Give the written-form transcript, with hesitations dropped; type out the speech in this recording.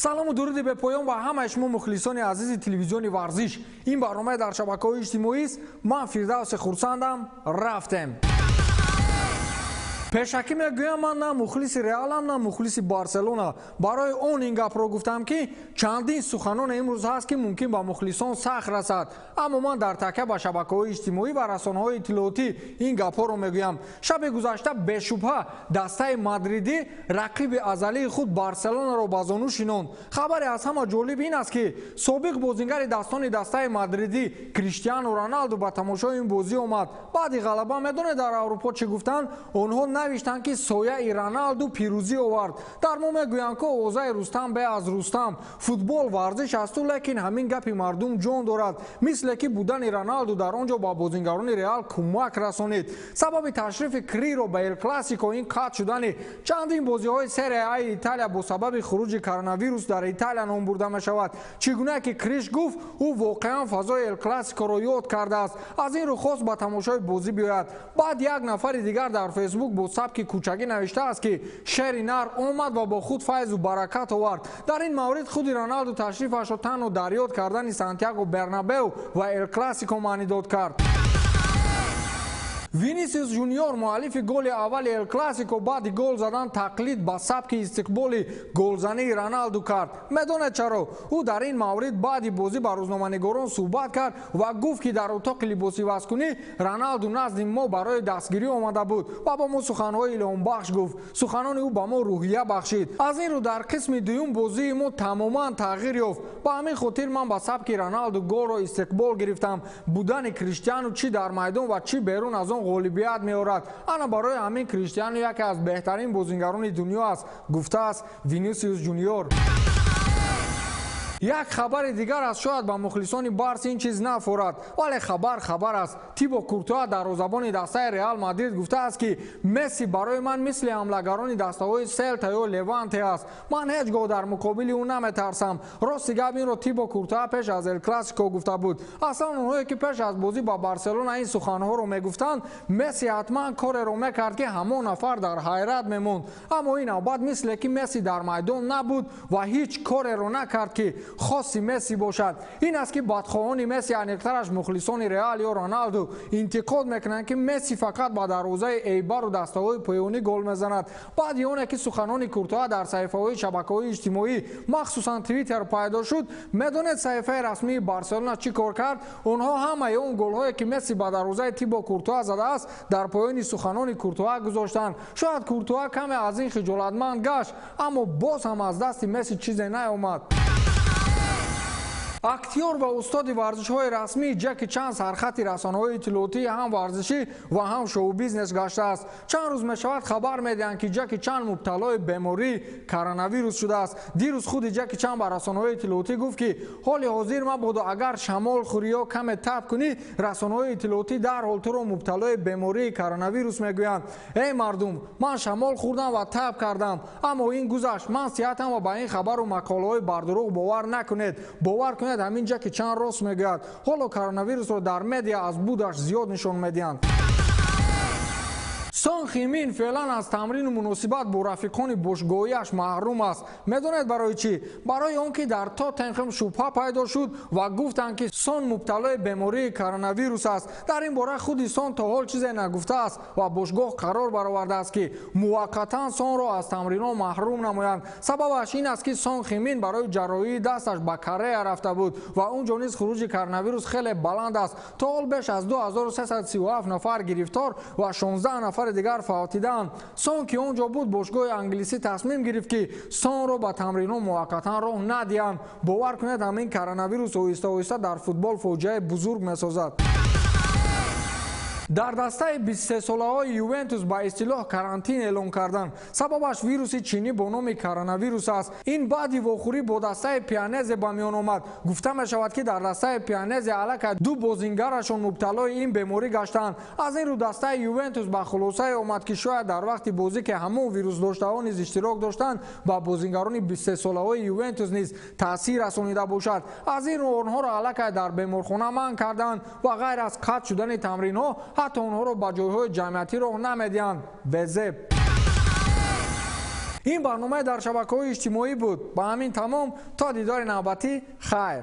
салому дуруди бе поён ба ҳамаи шумо мухлисони азизи телевизиони варзиш. Ин барномаи дар шабакаҳои иҷтимоист. Ман Фирдавси хурсандам. Рафтем. пешакӣ мегӯям, ман на мухлиси Реалам, на мухлиси Барселона. Барои он ин гапро гуфтам ки чандин суханон имрӯз ҳаст ки мумкин ба мухлисон сахт расад. Аммо ман дар такя ба шабакаҳои иҷтимоӣ ва расонаҳои иттилоотӣ ин гапҳоро мегӯям. шаби гузашта бешубҳа дастаи мадридӣ рақиби азалии худ Барселонаро ба зону шинонд. хабаре аз ҳама ҷолиб ин аст ки собиқ бозингари дастони дастаи мадридӣ Криштиану Роналду ба тамошои ин бозӣ омад. баъди ғалаба медонед дар Аврупо чӣ гуфтанд? онҳо навиштанд ки сояи Роналду пирӯзӣ овард. дар мо мегӯянд ки овозаи Рустам бе аз Рустам. футбол варзиш асту, лекин ҳамин гапи мардум ҷон дорад. мисле ки будани Роналду дар он ҷо ба бозингарони Реал кӯмак расонид. сабаби ташрифи Криро ба Эл Классико ин қатъ шудани чандин бозиҳои серия А Италия бо сабаби хуруҷи коронавирус дар Италия ном бурда мешавад. чӣ гуна ки Криш гуфт, ӯ воқеан фазои Эл Классикоро ёд кардааст. аз ин рӯ хост ба тамошои бозӣ биёяд. баъд як нафари дигар дар Фейсбук бо сабки кӯчагӣ навиштааст ки шери нар омад ва бо худ файзу баракат овард. дар ин маврид худи Роналду ташрифашро танҳо дар ёд кардани Сантьяго Бернабеу ва Эл Классико маънӣ дод кард. Винисиус Жуниор муаллифи голи аввали Эл Классико баъди гол задан тақлид ба сабки истиқболи голзании Роналду кард. медонед чаро? ӯ дар ин маврид баъди бозӣ ба рӯзноманигорон суҳбат кард ва гуфт ки дар утоқи либосивазкунӣ Роналду назди мо барои дастгирӣ омада буд ва ба мо суханҳои илҳомбахш гуфт. суханони ӯ ба мо рӯҳия бахшид. аз ин рӯ дар қисми дуюм бозии мо тамоман тағйир ёфт. ба ҳамин хотир ман ба сабки Роналду голро истиқбол гирифтам. будани Криштиану чӣ дар майдон ва чӣ берун аз он ғолибият меорад. ана барои ҳамин Криштиану яке аз беҳтарин бозингарони дунё аст, гуфтааст Винисиус Жуниор. як хабари дигар аст, шояд ба мухлисони Барс ин чиз нафорад, вале хабар аст. Тибо Куртуа дарвозабони дастаи Реал Мадрид гуфтааст ки Месси барои ман мисли ҳамлагарони дастаҳои Селта ё Леванте аст. ман ҳеҷ гоҳ дар муқобили ӯ наметарсам. рости гап инро Тибо Куртуа пеш аз Эл Классико гуфта буд. аслан онҳое ки пеш аз бозӣ ба Барселона ин суханҳоро мегуфтанд, Месси ҳатман кореро мекард ки ҳамон нафар дар ҳайрат мемонд. аммо ин навбат мисле ки Месси дар майдон набуд ва ҳеҷ кореро накард ки хоси Месси бошад. ин аст ки бадхоҳони Месси аниқтараш мухлисони Реал ё Роналду интиқод мекунанд ки Месси фақат ба дарвозаи Эйбару дастаҳои поёнӣ гол мезанад. баъди оне ки суханони Куртуа дар саҳифаҳои шабакаҳои иҷтимоӣ махсусан Твиттер пайдо шуд, медонед саҳифаи расмии Барселона чӣ кор кард? онҳо ҳамаи он голҳое ки Месси ба дарвозаи Тибо Куртуа задааст дар поёни суханони Куртуа гузоштанд. шояд Куртуа каме аз ин хиҷолатманд гашт, аммо боз ҳам аз дасти Месси чизе наомад. актёр ва устоди варзишҳои расмии Ҷеки Чан сархати расонаҳои иттилоотии ҳам варзишӣ ва ҳам шоу-бизнес гаштааст. чанд рӯз мешавад хабар медиҳанд ки Ҷеки Чан мубталои бемории коронавирус шудааст. дирӯз худи Ҷеки Чан ба расонаҳои иттилоотӣ гуфт ки ҳоли ҳозир мабодо агар шамол хӯрӣ ё каме таб кунӣ, расонаҳои иттилоотӣ дарҳол туро мубталои бемории коронавирус мегӯянд. эй мардум, ман шамол хӯрдам ва таб кардам, аммо ин гузашт. ман сиҳатам ва ба ин хабару мақолаҳои бардуруғ бовар накунед. бовар кунед ҳамин Ҷеки Чан рост мегӯяд. ҳоло коронавирусро дар медиа аз будаш зиёд нишон медиҳанд. сон Химин феълан аз тамрину муносибат бо рафиқони бошгоҳиаш маҳрум аст. медонед барои чӣ? барои он ки дар Тоттенхем шубҳа пайдо шуд ва гуфтанд ки сон мубталои бемории коронавирус аст. дар ин бора худи сон то ҳол чизе нагуфтааст ва бошгоҳ қарор баровардааст ки муваққатан сонро аз тамринҳо маҳрум намоянд. сабабаш ин аст ки сон Химин барои ҷарроҳии дасташ ба Корея рафта буд ва он ҷо низ хуруҷи коронавирус хеле баланд аст. то ҳол беш аз 2337 нафар гирифтор ва 16 нафари дигар фавтидаанд. сон ки он ҷо буд, бошгоҳи англисӣ тасмим гирифт ки сонро ба тамринҳо муваққатан роҳ надиҳанд. бовар кунед ҳамин коронавирус оҳиста оҳиста дар футбол фоҷиаи бузург месозад. дар дастаи 23-солаҳои Ювентус ба истилоҳ карантин эълон кардан. сабабаш вируси чинӣ бо номи коронавирус аст. ин баъди вохӯрӣ бо дастаи Пианезе ба миён омад. гуфта мешавад ки дар дастаи Пианезе аллакай ду бозингарашон мубталои ин беморӣ гаштаанд. аз ин рӯ дастаи Ювентус ба хулосае омад ки шояд дар вақти бозӣ ки ҳамон вирусдоштаҳо низ иштирок доштанд, ба бозингарони 23-солаҳои Ювентус низ таъсир расонида бошад. аз ин рӯ онҳоро аллакай дар беморхона манъ карданд ва ғайр аз қатъ шудани тамринҳо ҳатто онҳоро ба ҷойҳои ҷамъиятӣ роҳ намедиҳанд. везеб این برنامه در شبکه‌های اجتماعی بود. با همین تمام، تا دیدار نوبتی، خیر.